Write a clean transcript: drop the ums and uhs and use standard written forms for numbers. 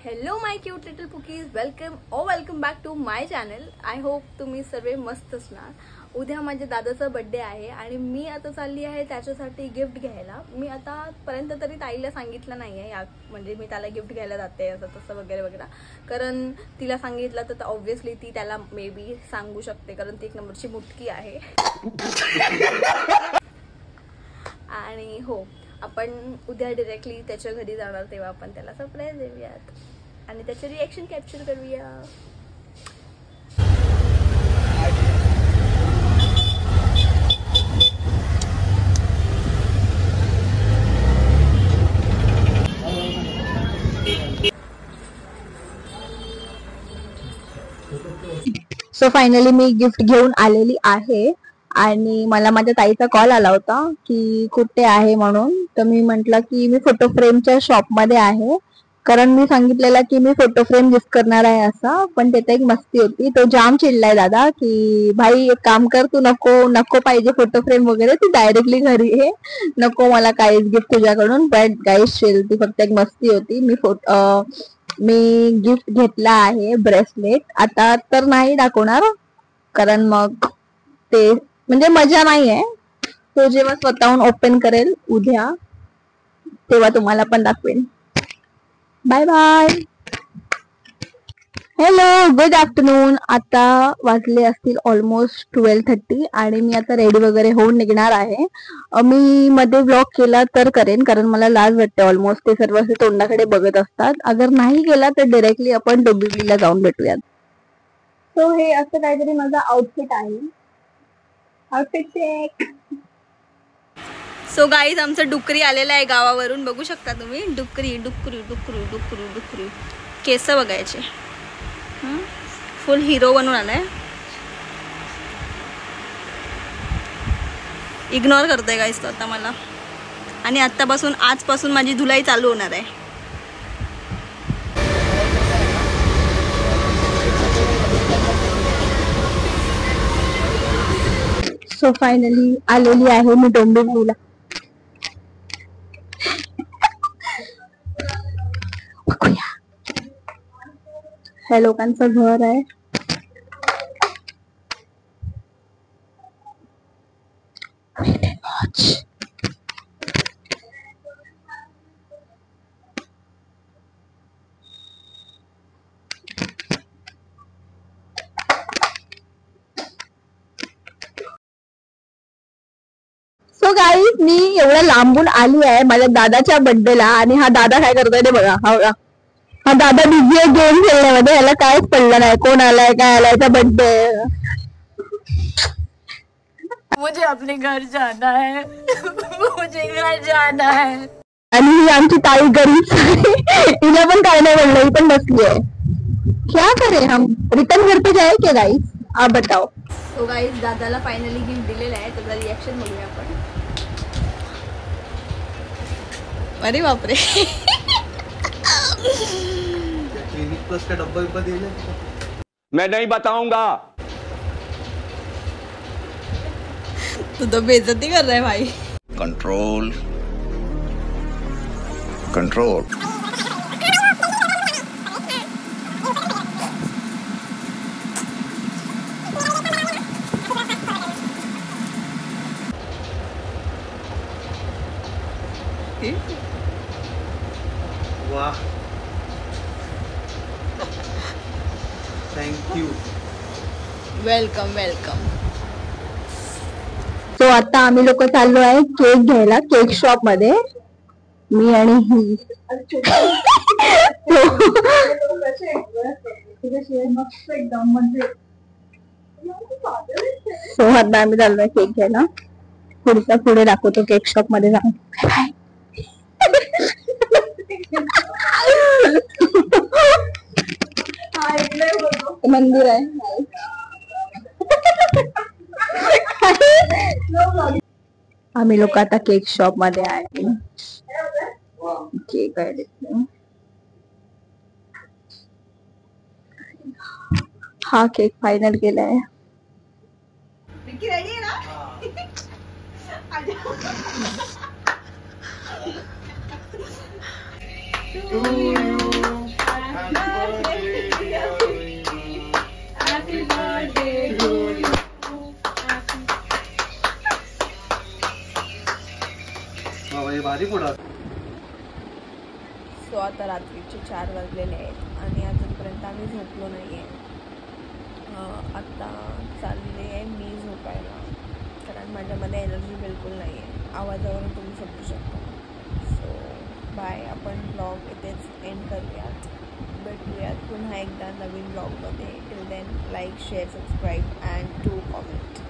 Hello my cute little cookies, welcome back to my channel. I hope तुम्ही सर्व मस्त असणार. उद्या माझ्या दादाचा बर्थडे आहे आणि मी आता चालली आहे त्याच्यासाठी गिफ्ट घ्यायला. मी आतापर्यंत तरी ताईला सांगितलं नाही आहे, म्हणजे मी त्याला गिफ्ट घ्यायला जाते असं तसं वगैरे वगैरे. कारण तिला सांगितलं तर ऑब्व्हियसली ती त्याला मे बी सांगू शकते, कारण ती एक नंबरची मुटकी आहे. आणि हो, आपण उद्या डायरेक्टली त्याच्या घरी जाणार, तेव्हा आपण त्याला सरप्राईज देऊयात आणि त्याचे रिएक्शन कॅप्चर करूया. सो फायनली मी गिफ्ट घेऊन आलेली आहे आणि मला माझ्या ताईचा कॉल आला होता की कुठे आहे म्हणून. तर मी म्हंटल की मी फोटो फ्रेमच्या शॉप मध्ये आहे, कारण मी सांगितलेलं की मी फोटो फ्रेम गिफ्ट करणार आहे असं. पण तिथे एक मस्ती होती, तो जाम चिडलाय दादा की भाई एक काम कर, तू नको पाहिजे फोटो फ्रेम वगैरे, तू डायरेक्टली घरी ये, नको मला काहीच गिफ्ट तुझ्याकडून. बट गाईस चिल, ती फक्त एक मस्ती होती. मी गिफ्ट घेतला आहे ब्रेसलेट. आता तर नाही दाखवणार, कारण मग ते म्हणजे मजा नाहीये. तो जेव्हा स्वतःहून ओपन करेल उद्या, तेव्हा तुम्हाला पण दाखवेन. Bye bye. Hello, good afternoon. आता वाजले असतील ऑलमोस्ट 12:30 आणि मी आता रेडी वगैरे होऊन निघणार आहे. मी मध्ये व्लॉग केला तर करेन, कारण मला लाज वाटते. ऑलमोस्ट ते सर्व असे तोंडाकडे बघत असतात. अगर नाही केला तर डायरेक्टली आपण डोंबिवलीला जाऊन भेटूयात. सो हे असं काहीतरी माझा आउटफिट आहे. Outfit check. सो गाईज, आमचं डुकरी आलेलं आहे गावावरून, बघू शकता तुम्ही. डुकरी डुकरी डुकरी डुकरी डुकरी, केस बघायचे. फुल हिरो बनून आलाय. इग्नोर करतोय गाईज तो आता मला. आणि आजपासून माझी धुलाई चालू होणार आहे. सो फायनली आलेली आहे मी डोंबिवलीला. हे लोकांचं घर आहे. सो गाईज, मी एवढ्या लांबून आली आहे माझ्या दादाच्या बर्थडेला आणि हा दादा काय करतोय ते बघा. हा दादा बिझी आहे गेम खेळण्यामध्ये. याला कायच पडलं नाही कोण आलाय काय आलाय. तर बर्थडे, मुझे अपने घर जाना है, मुझे घर जाना है. आणि ही आमची ताई गरीब, हिला पण काय नाही बोललं, ही पण बसली आहे. क्या करे हम, रिटर्न घर पे जाए क्या गाईज, आप बताओ. सो गाईज, दादाला फायनली गिफ्ट दिलेलं आहे, त्याचा रिॲक्शन बघूया आपण. अरे बापरे, प्लस का डब्बा दिले. मैं नहीं बताऊंगा. तू तो बेइज्जती कर रहा है भाई. Control control. वाह, thank you. Welcome welcome. So आता आम्ही लोक चाललो आहे केक घ्यायला केक शॉप मध्ये. मी आणि ही सो आता आम्ही चाललोय केक घ्यायला. पुढे दाखवतो केक शॉप मध्ये जाऊन. मंदिर आहे. आम्ही लोक आता केक शॉप मध्ये आहे. केक आहे, हा केक फायनल केलाय. रेडी आहे ना. बाबा हे भारी पुढं. सो आता रात्रीचे 4 वाजलेले आहेत आणि अजूनपर्यंत आम्ही झोपलो नाही आहे. आत्ता चालले आहे मी झोपायला, कारण माझ्यामध्ये एनर्जी बिलकुल नाही आहे. आवाजावरून तुम्ही समजू शकता. सो बाय, आपण ब्लॉग इथेच एंड करूयात. भेटूयात पुन्हा एकदा नवीन ब्लॉगमध्ये. Till then like, share, subscribe and do comment.